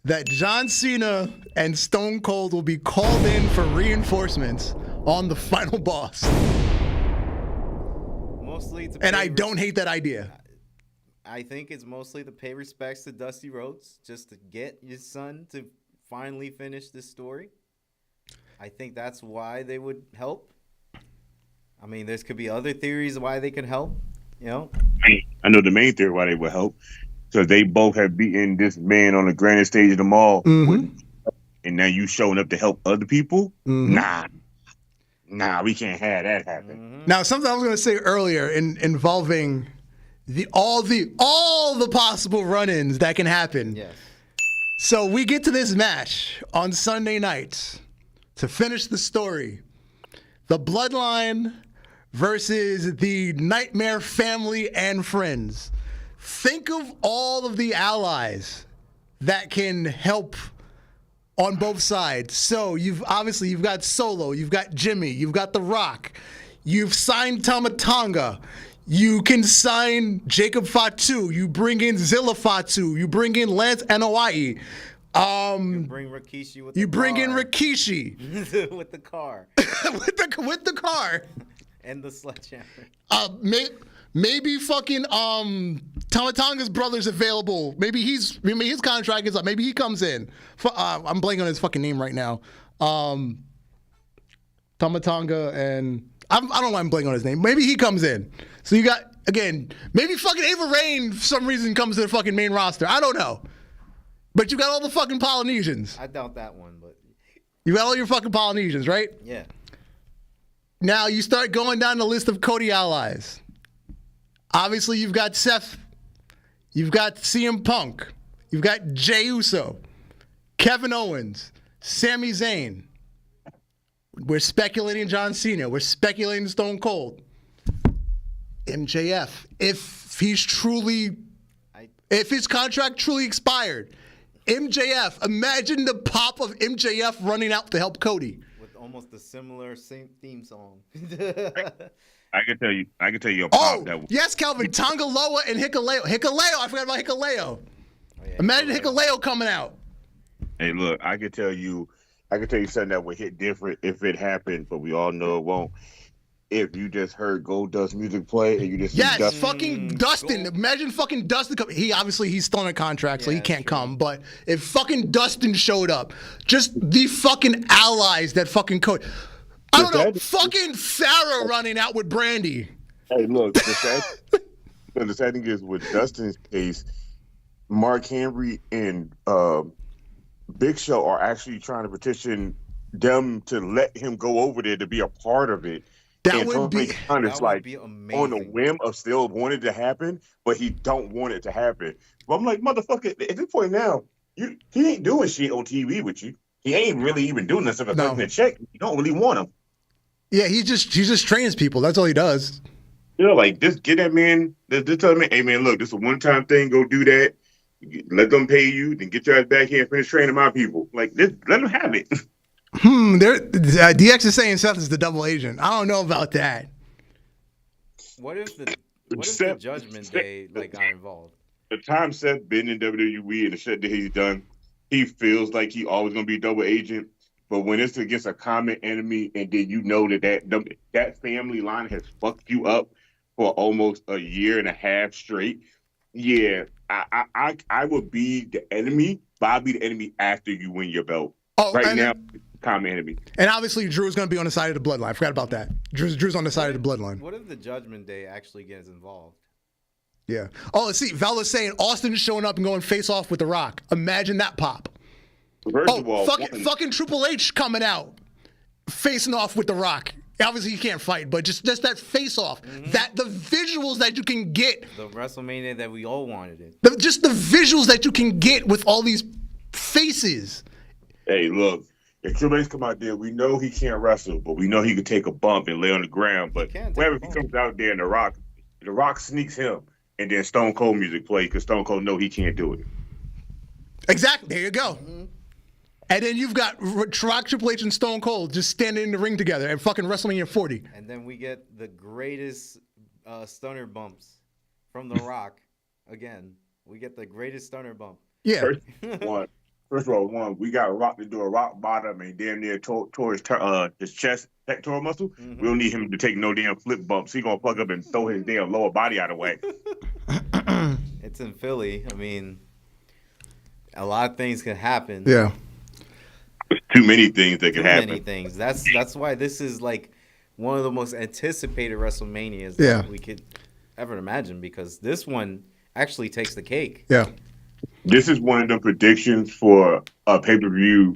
that John Cena and Stone Cold will be called in for reinforcements on the final boss. Mostly to And pay I don't hate that idea. I think it's mostly to pay respects to Dusty Rhodes, just to get his son to finally finish this story. I think that's why they would help. I mean, there could be other theories why they could help, you know? I know the main theory why they would help. Because they both have beaten this man on the grandest stage of them all. Mm-hmm. And and now you showing up to help other people. Mm-hmm. Nah, we can't have that happen. Mm-hmm. Now, something I was going to say earlier involving all the possible run-ins that can happen. Yes. So we get to this match on Sunday nights to finish the story. The Bloodline versus the Nightmare Family and Friends. Think of all of the allies that can help on both sides. So you've got Solo, you've got Jimmy, you've got The Rock, you've signed Tama Tonga, you can sign Jacob Fatu, you bring in Zilla Fatu, you bring in Lance Anoa'i. You bring Rikishi with the You bring in car. Rikishi with the car with the car. and the sledgehammer. Maybe fucking Tama Tonga's brother's available. Maybe his contract is up. Maybe he comes in. I'm blanking on his fucking name right now. Tama Tonga and I don't know why I'm blanking on his name. Maybe he comes in. So you got again. Maybe fucking Ava Raine for some reason comes to the fucking main roster. I don't know. But you got all the fucking Polynesians. I doubt that one, but You got all your fucking Polynesians, right? yeah. Now you start going down the list of Cody allies. Obviously, you've got Seth. You've got CM Punk. You've got Jey Uso. Kevin Owens. Sami Zayn. We're speculating John Cena. We're speculating Stone Cold. MJF. If his contract truly expired. MJF. Imagine the pop of MJF running out to help Cody. With almost a similar same theme song. I can tell you a pop Oh, that yes, Calvin. Tonga Loa and Hikuleo. I forgot about Hikuleo. Oh, yeah, Imagine Hikuleo coming out. Hey, look, I can tell you something that would hit different if it happened, but we all know it won't. If you just heard Goldust music play and you just see Yes, Dustin, fucking Dustin. cool. Imagine fucking Dustin. He's still on a contract, so he Yeah, can't true. come. But if fucking Dustin showed up, just the fucking allies that fucking Cody. I don't know. Fucking Farrah running out with Brandy. hey, look, the sad thing is with Dustin's case, Mark Henry and Big Show are actually trying to petition them to let him go over there to be a part of it. That And would be. kind of That like would be on the amazing. whim of still wanting to happen, but he don't want it to happen. But I'm like, motherfucker, at this point now, he ain't doing shit on TV with you. He ain't really even doing this if it's No. collecting a check. You don't really want him. Yeah, he just trains people. That's all he does. You know, like just get that man. Just tell him, hey man, look, this is a one-time thing. Go do that. Let them pay you, then get your ass back here and finish training my people. Like, just let them have it. DX is saying Seth is the double agent. I don't know about that. What if the Seth- Judgment Day got involved? The time Seth been in WWE and the shit that he's done, he feels like he always gonna be a double agent. But when it's against a common enemy, and then you know that family line has fucked you up for almost a year and a half straight, yeah, I would be the enemy, but I'll be the enemy after you win your belt. Oh, Right and now, common enemy. And obviously, Drew's going to be on the side of the bloodline. I forgot about that. Drew's on the side of the bloodline. What if the Judgment Day actually gets involved? Yeah. Oh, let's see. Vala's saying Austin is showing up and going face off with The Rock. Imagine that pop. First of all, Fucking Triple H coming out, facing off with The Rock. Obviously, he can't fight, but just that face off, that the visuals that you can get, The WrestleMania that we all wanted it. just the visuals that you can get with all these faces. hey, look, if Triple H come out there, we know he can't wrestle, but we know he could take a bump and lay on the ground. But He can take whenever a he bump. comes out there and The Rock sneaks him, and then Stone Cold music plays because Stone Cold know he can't do it. Exactly. There you go. And then you've got Rock, Triple H, and Stone Cold just standing in the ring together at fucking WrestleMania 40. And then we get the greatest stunner bumps from The Rock. Again, we get the greatest stunner bump. Yeah. First of all, we got Rock to do a rock bottom and damn near tore his chest pectoral muscle. We don't need him to take no damn flip bumps. He gonna plug up and throw his damn lower body out of whack. It's in Philly. I mean, a lot of things can happen. Yeah. There's too many things that can Too happen. many things. That's why this is like one of the most anticipated WrestleManias Yeah. that we could ever imagine, because this one actually takes the cake. Yeah. This is one of the predictions for a pay-per-view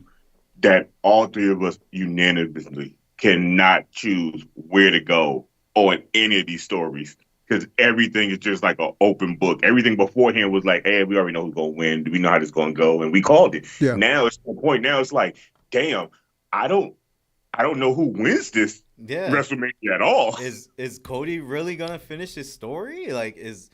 that all three of us unanimously cannot choose where to go on any of these stories because everything is just like an open book. Everything beforehand was like, hey, we already know who's going to win. We know how this is going to go. And we called it. Yeah. Now it's the point. Now it's like, damn, I don't know who wins this WrestleMania at all. Is Cody really gonna finish his story? Like, is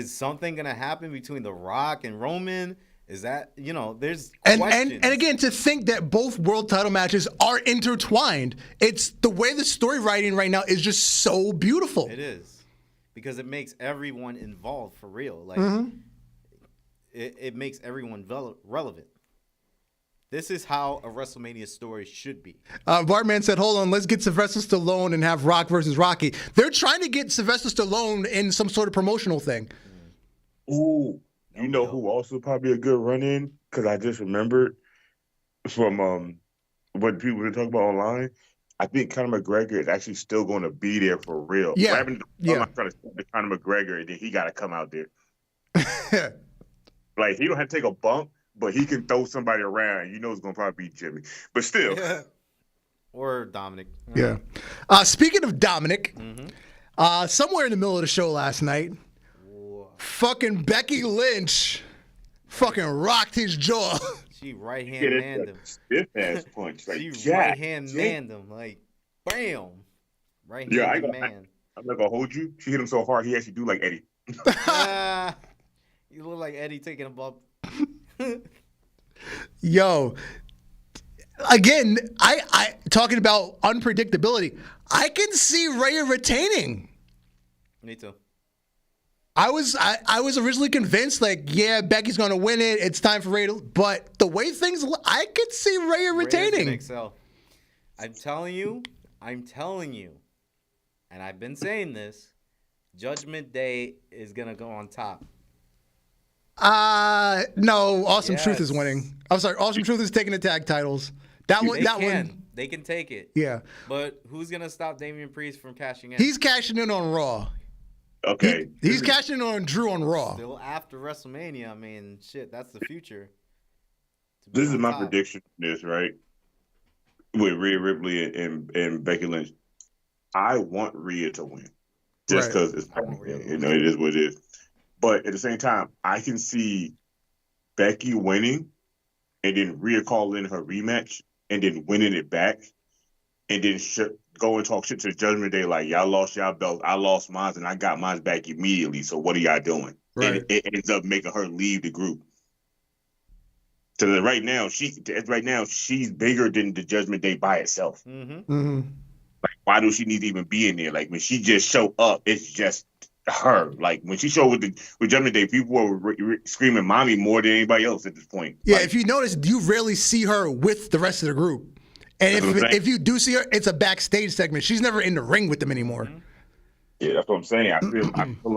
something gonna happen between The Rock and Roman? Is that, there's questions. And again, to think that both world title matches are intertwined, it's the way the story writing right now is just so beautiful. It is, because it makes everyone involved for real. Like, it makes everyone relevant. This is how a WrestleMania story should be. Bartman said, hold on, let's get Sylvester Stallone and have Rock versus Rocky. They're trying to get Sylvester Stallone in some sort of promotional thing. Ooh, you know who also probably a good run-in? Because I just remembered from what people were talking about online. I think Conor McGregor is actually still going to be there for real. Yeah. I'm trying to say Conor McGregor, and then he got to come out there. Like, he don't have to take a bump, but he can throw somebody around. You know it's going to probably be Jimmy. But still. Yeah. Or Dominic. Yeah. Speaking of Dominic, somewhere in the middle of the show last night, fucking Becky Lynch fucking rocked his jaw. She right-hand manned him. Stiff-ass punch. Like, she right-hand manned him. Like, bam. Right-hand man. I'm not going to hold you. She hit him so hard, he actually do like Eddie. You look like Eddie taking a bump. Yo, again, I talking about unpredictability. I can see Rhea retaining. Me too. I was originally convinced, like, yeah, Becky's gonna win it. It's time for Rhea, but the way things look, I could see Rhea retaining. Excel. I'm telling you, and I've been saying this. Judgment Day is gonna go on top. No, Awesome Truth is winning. I'm sorry, Awesome Truth is taking the tag titles. They can take it. Yeah. But who's gonna stop Damian Priest from cashing in? He's cashing in on Raw. Okay. He's cashing in on Drew on Raw. Still after WrestleMania, I mean, shit, that's the future. This is my prediction for this, right? With Rhea Ripley and Becky Lynch. I want Rhea to win. Just because it's it is what it is. But at the same time, I can see Becky winning and then Rhea calling her rematch and then winning it back and then go and talk shit to the Judgment Day like, y'all lost y'all belt, I lost mine, and I got mine back immediately, so what are y'all doing? Right. And it ends up making her leave the group. So that right now, she's bigger than the Judgment Day by itself. Like, why do she need to even be in there? Like, when she just show up, it's just her. Like, when she showed with Judgment Day, people were screaming "mommy" more than anybody else at this point. Yeah, like, if you notice, you rarely see her with the rest of the group. And if you do see her, it's a backstage segment. She's never in the ring with them anymore. Yeah, that's what I'm saying. I feel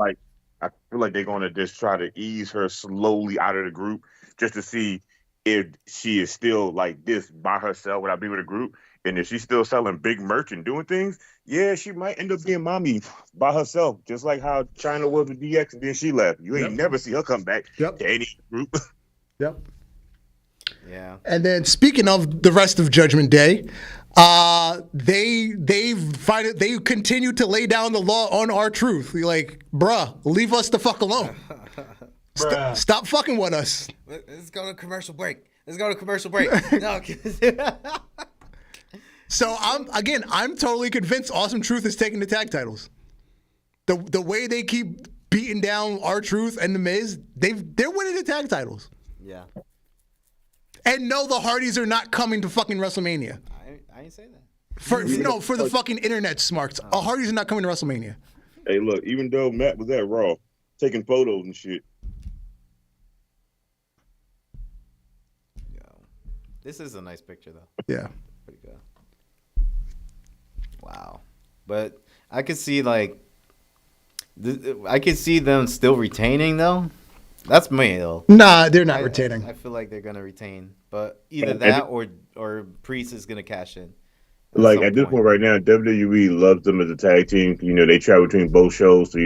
like they're gonna just try to ease her slowly out of the group just to see if she is still like this by herself without being with a group. And if she's still selling big merch and doing things, yeah, she might end up being mommy by herself, just like how China was with DX and then she left. You ain't never see her come back to any group. Yep. Yeah. And then speaking of the rest of Judgment Day, they continue to lay down the law on R-Truth. Like, bruh, leave us the fuck alone. Stop fucking with us. Let's go to commercial break. No. So I'm totally convinced Awesome Truth is taking the tag titles. The way they keep beating down R-Truth and The Miz, they're winning the tag titles. Yeah. And no, the Hardys are not coming to fucking WrestleMania. I ain't say that. For the fucking internet smarts, the Hardys are not coming to WrestleMania. Hey, look, even though Matt was at Raw taking photos and shit. Yo, this is a nice picture though. Yeah. Pretty good. Wow. But I could see I could see them still retaining though. That's me though. Nah, they're not retaining. I feel like they're gonna retain, but either that or Priest is gonna cash in. Like at this point right now, WWE loves them as a tag team. You know, they travel between both shows, so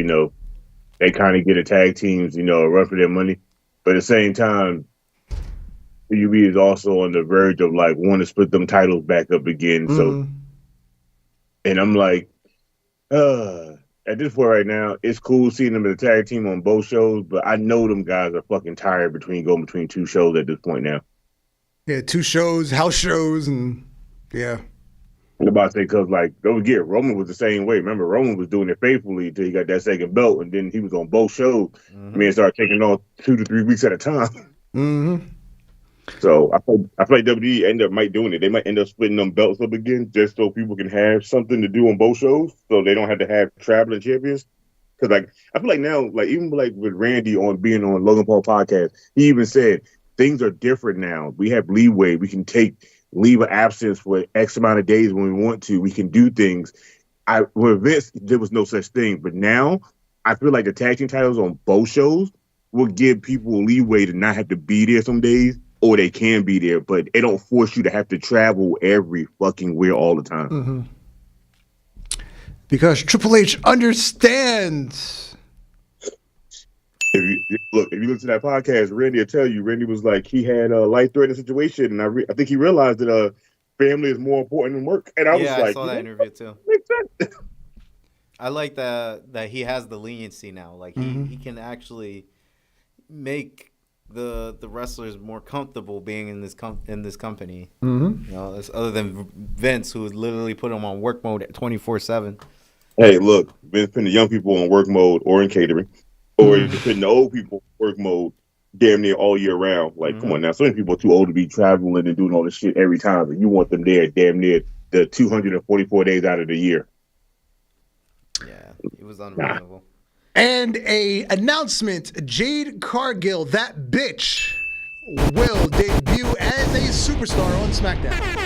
they kind of get a tag teams, a run for their money. But at the same time, WWE is also on the verge of like wanting to split them titles back up again. So, and I'm like, at this point right now, it's cool seeing them as a tag team on both shows, but I know them guys are fucking tired going between two shows at this point now. Yeah, 2 shows, house shows, and yeah. I'm about to say, because, like, don't forget, Roman was the same way. Remember, Roman was doing it faithfully until he got that second belt, and then he was on both shows. Man started taking off 2 to 3 weeks at a time. So I feel like WWE might doing it. They might end up splitting them belts up again just so people can have something to do on both shows, so they don't have to have traveling champions. Because like I feel like now, like even like with Randy on being on Logan Paul podcast, he even said things are different now. We have leeway. We can take leave of absence for X amount of days when we want to. We can do things. With Vince, there was no such thing, but now I feel like the tag team titles on both shows will give people leeway to not have to be there some days. Or they can be there, but they don't force you to have to travel every fucking where all the time. Because Triple H understands. If you listen to that podcast, Randy will tell you. Randy was like he had a life-threatening situation, and I think he realized that family is more important than work. And I was like, I saw that interview too. Makes sense. I like that he has the leniency now. Like he can actually make the wrestlers more comfortable being in this company. You know, other than Vince, who would literally put them on work mode at 24/7. Hey, look, Vince putting the young people on work mode or in catering, or he's putting the old people on work mode damn near all year round. Like, come on now, so many people are too old to be traveling and doing all this shit every time, and you want them there damn near the 244 days out of the year. Yeah, it was unreasonable. And a announcement, Jade Cargill, that bitch, will debut as a superstar on SmackDown. Can't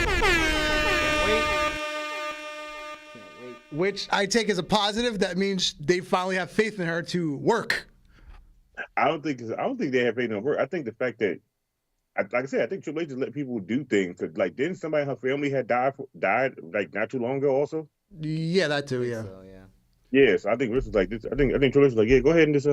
wait. Which I take as a positive. That means they finally have faith in her to work. I don't think they have faith in her work. I think the fact that, like I said, I think Triple H just let people do things. Cause like, didn't somebody in her family had died like not too long ago also? Yeah, that too. Yeah. So, yeah. Yeah, so I think this is like this. I think Triple H was like, yeah, go ahead and just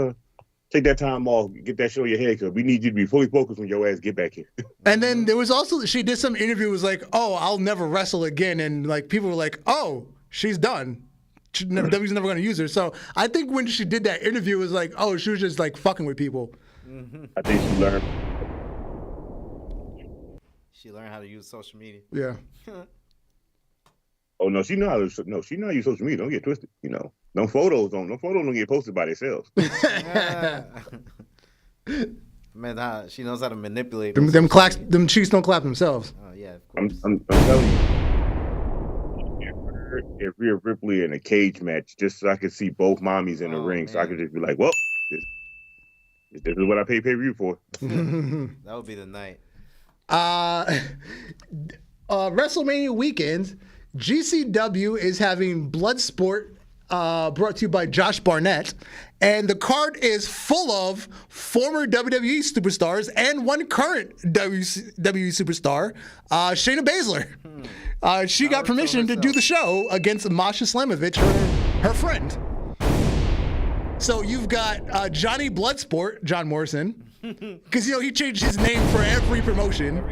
take that time off, get that show in your head, because we need you to be fully focused when your ass get back here. And then there was also, she did some interview, was like, oh, I'll never wrestle again. And like people were like, oh, she's done. WWE's never going to use her. So I think when she did that interview, it was like, oh, she was just like fucking with people. I think she learned. She learned how to use social media. Yeah. Oh no, she know how to use social media. Don't get twisted. You know, no photos don't get posted by themselves. Man, she knows how to manipulate. Them cheeks don't clap themselves. Oh yeah, of course. I'm telling you, if Rhea Ripley in a cage match, just so I could see both mommies in the ring, so I could just be like, well, this is what I pay per-view for. That would be the night. WrestleMania weekend, GCW is having Bloodsport, brought to you by Josh Barnett, and the card is full of former WWE superstars and one current WWE superstar, Shayna Baszler. She got permission to do the show against Masha Slamovich, her friend. So you've got Johnny Bloodsport, John Morrison, because he changed his name for every promotion.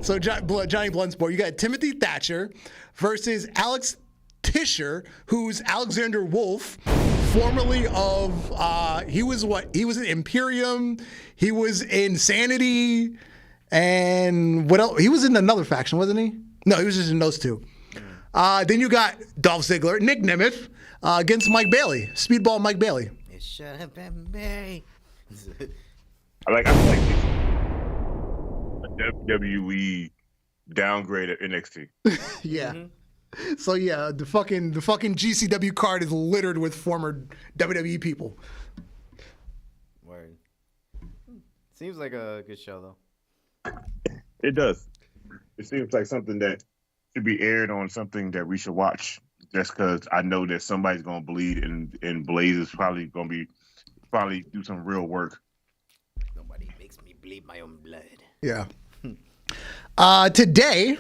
So Johnny Bloodsport. You got Timothy Thatcher versus Alex Tischer, who's Alexander Wolf, formerly of he was in Imperium, he was in Sanity, and what else? He was in another faction, wasn't he? No, he was just in those two. Then you got Dolph Ziggler, Nick Nemeth, against Mike Bailey, Speedball Mike Bailey. It should have been me. I feel like WWE downgrade at NXT. Yeah. So yeah, the fucking GCW card is littered with former WWE people. Word. Seems like a good show though. It does. It seems like something that should be aired on something that we should watch. Just because I know that somebody's gonna bleed and Blaze is probably do some real work. Nobody makes me bleed my own blood. Yeah. Today,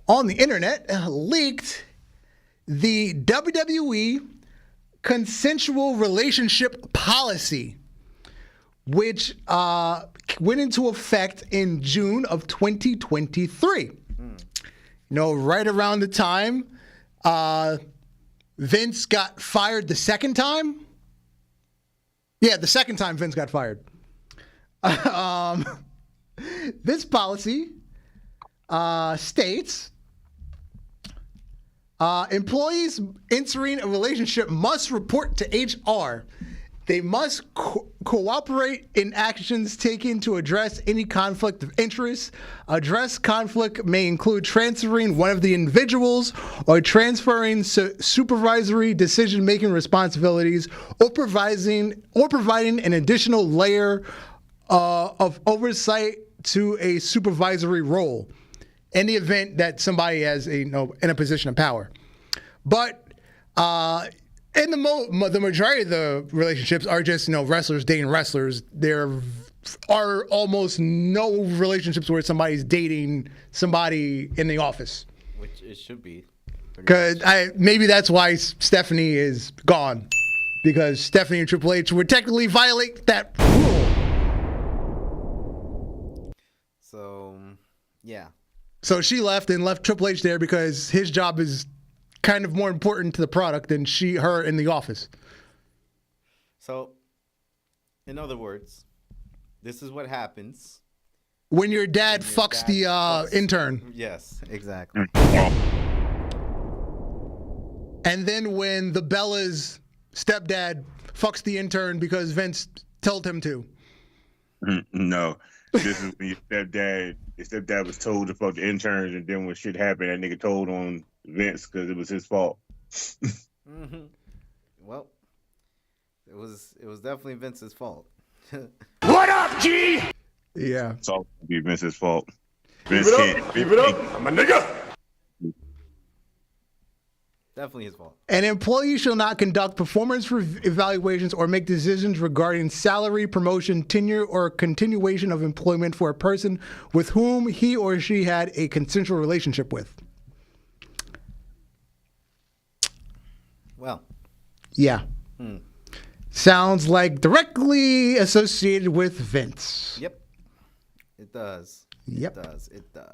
on the internet, leaked the WWE consensual relationship policy, which went into effect in June of 2023. Right around the time Vince got fired the second time. Yeah, the second time Vince got fired. This policy states employees entering a relationship must report to HR. They must cooperate in actions taken to address any conflict of interest. Address conflict may include transferring one of the individuals or transferring supervisory decision-making responsibilities or providing an additional layer of oversight to a supervisory role in the event that somebody is in a position of power. But and the majority of the relationships are just, wrestlers dating wrestlers. There are almost no relationships where somebody's dating somebody in the office. Which it should be. Because maybe that's why Stephanie is gone. Because Stephanie and Triple H would technically violate that rule. So, yeah. So she left Triple H there because his job is kind of more important to the product than her in the office. So, in other words, this is what happens when your dad fucks the intern. Yes, exactly. And then when the Bella's stepdad fucks the intern because Vince told him to. No, this is when your stepdad was told to fuck the interns, and then when shit happened, that nigga told on Vince because it was his fault. Mm-hmm. Well, it was definitely Vince's fault. What up, G? Yeah. It's all gonna be Vince's fault. Keep it up. I'm a nigga. Definitely his fault. An employee shall not conduct performance evaluations or make decisions regarding salary, promotion, tenure, or continuation of employment for a person with whom he or she had a consensual relationship with. Well. Yeah. Sounds like directly associated with Vince. Yep. It does. Yep. It does.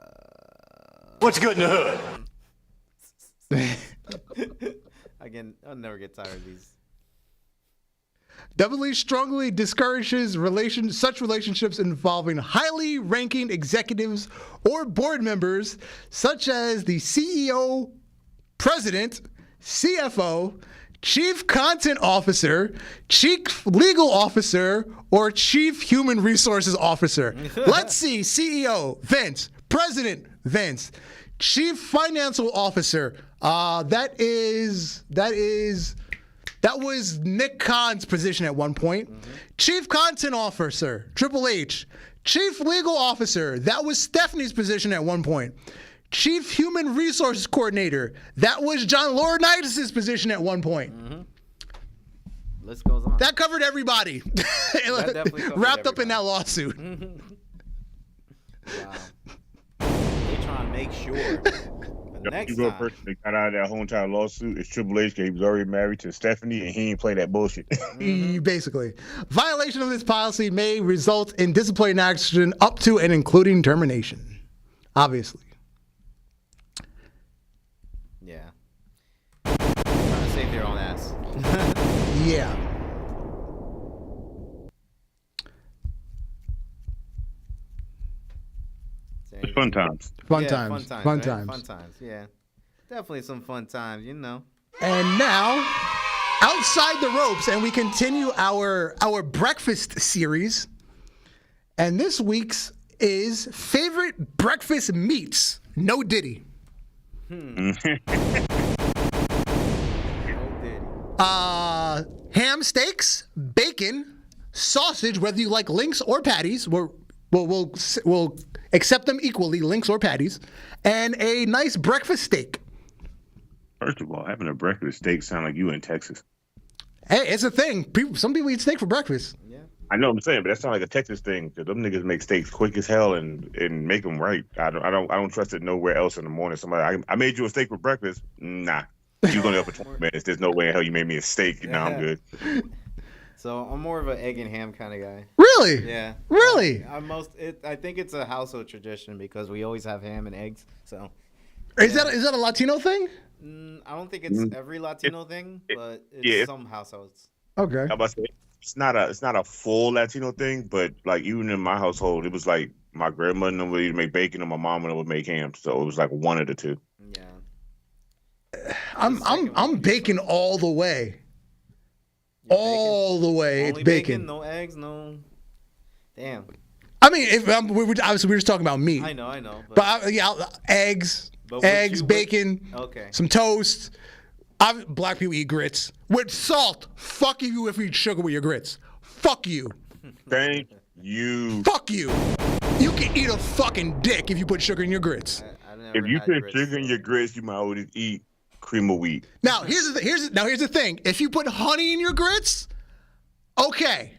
What's good in the hood? Again, I'll never get tired of these. Doubly strongly discourages such relationships involving highly ranking executives or board members, such as the CEO, president, CFO, chief content officer, chief legal officer, or chief human resources officer. Let's see. CEO, Vince. President, Vince. Chief financial officer. That was Nick Khan's position at one point. Chief content officer, Triple H. Chief legal officer, that was Stephanie's position at one point. Chief human resources coordinator, that was John Laurinaitis' position at one point. List goes on. That covered everybody. That definitely covered wrapped up in everybody. that lawsuit. Wow. They trying to make sure the next real time. person that got out of that whole entire lawsuit is Triple H, because he was already married to Stephanie and he ain't play that bullshit. Basically. Violation of this policy may result in disciplinary action up to and including termination. Obviously. Yeah. Trying to save their own ass. Yeah. Fun times. Fun Yeah, times. Fun Fun times. times. Fun times. Yeah. Definitely some fun times, you know. And now, outside the ropes, and we continue our breakfast series. And this week's is favorite breakfast meats. No Diddy. No Diddy. Ham steaks, bacon, sausage, whether you like links or patties. We'll accept them equally, links or patties, and a nice breakfast steak. First of all, having a breakfast steak sound like you in Texas. Hey, it's a thing. Some people eat steak for breakfast. Yeah. I know what I'm saying, but that sounds like a Texas thing, because them niggas make steaks quick as hell and make them right. I don't trust it nowhere else in the morning. Somebody, I made you a steak for breakfast. Nah, you're gonna be up for 20 minutes. There's no way in hell you made me a steak. Nah, I'm good. So I'm more of an egg and ham kind of guy. Really? Really? Yeah. Really? I think it's a household tradition because we always have ham and eggs. So. Is that a Latino thing? I don't think it's every Latino thing, but it's yeah. some households. Okay. I'm about to say, it's not a full Latino thing, but like even in my household, it was like my grandmother would either make bacon or my mom would make ham. So it was like one of the two. Yeah. I'm bacon all the way. All the way. Only It's bacon. No eggs, no. Damn. I mean, obviously we were just talking about meat. I know. But eggs, bacon, okay. Some toast. Black people eat grits with salt. Fuck you if you eat sugar with your grits. Fuck you. Thank you. Fuck you. You can eat a fucking dick if you put sugar in your grits. If you put sugar in your grits, you might always eat cream of wheat. Now here's the thing. If you put honey in your grits, okay,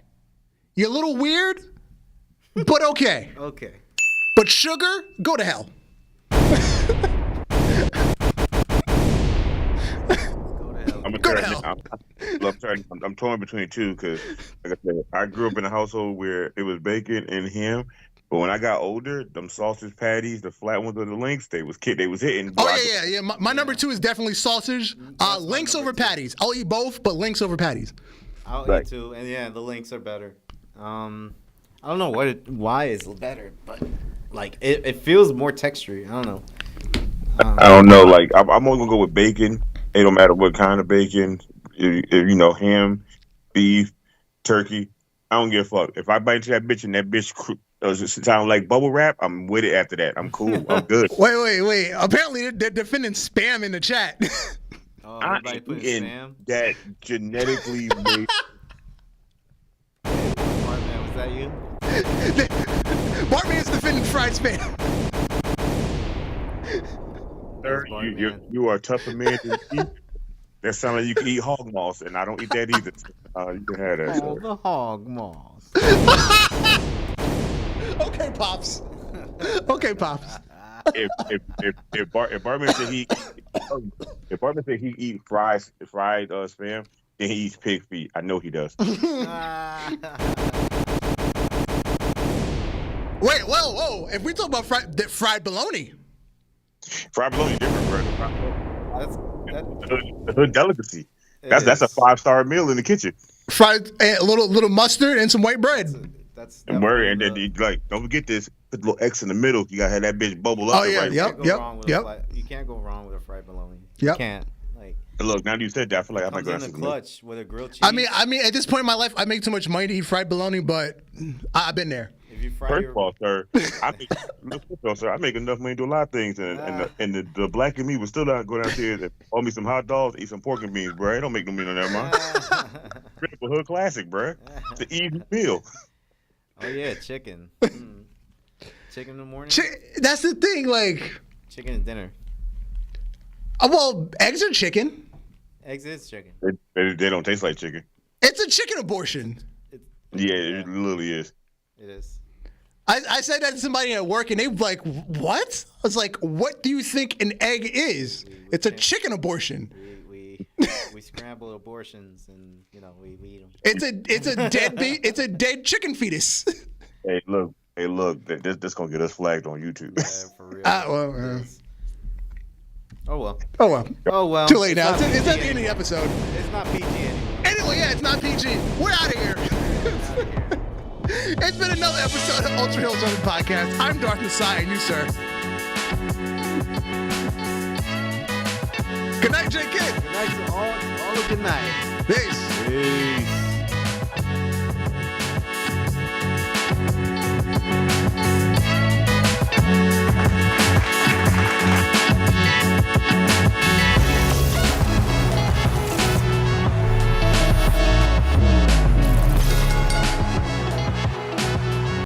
you're a little weird, but okay. Okay. But sugar, go to hell. Go to hell. I'm torn between two because, like I said, I grew up in a household where it was bacon and ham. But when I got older, them sausage patties, the flat ones or the links, they was hitting. Oh yeah. My number 2 is definitely sausage. Links over patties. I'll eat both, but links over patties. I'll eat too, and yeah, the links are better. I don't know why it's better, but like it feels more textury. I don't know. I don't know. Like I'm only gonna go with bacon. It don't matter what kind of bacon. If, ham, beef, turkey. I don't give a fuck. If I bite into that bitch and that bitch sound like bubble wrap, I'm with it after that. I'm cool. I'm good. Wait. Apparently they're defending spam in the chat. Oh, I everybody put in spam? that genetically made. Bartman, was that you? Bartman is defending fried spam. Sir, you are a tougher man than me. That sounds like you can eat hog moss, and I don't eat that either. You can have that. Oh, the hog moss. Okay, pops. If Bartman said he eat fried spam, then he eats pig feet. I know he does. Wait, whoa! If we talk about fried bologna. Fried bologna different, bro. That's The hood delicacy. That's a 5-star meal in the kitchen. Fried a little mustard and some white bread. That's and then you, don't forget this. Put a little X in the middle. You gotta have that bitch bubble up. Oh yeah, right yep. You can't go wrong with a fried bologna. Yep. You can't. Like, look, now that you said that, I feel like I'm comes not in going the to clutch with a grilled cheese. I mean, at this point in my life, I make too much money to eat fried bologna, but I've been there. If you fry First of all, sir, I make enough money to do a lot of things, and the black in me would still not go downstairs and order me some hot dogs, eat some pork and beans, bro. It don't make no money on that, man. Critical hood classic, bro. It's an easy meal. Oh yeah, chicken. Chicken in the morning. That's the thing, like. Chicken at dinner. Well, eggs are chicken. Eggs is chicken. They don't taste like chicken. It's a chicken abortion. Yeah, it literally is. It is. I said that to somebody at work, and they were like, "What?" I was like, "What do you think an egg is? It's a chicken abortion." We scramble abortions, and we eat them. It's a dead chicken fetus. Hey, look, this gonna get us flagged on YouTube. Yeah, for real. Oh well. Too late now. It's at the end of the episode. It's not PG anymore. Anyway, yeah, it's not PG. We're out of here. It's been another episode of Ultra Heelz on the podcast. I'm Darth Messiah, and you, sir. Good night, J. Kid. Good night to all. All a good night. Peace.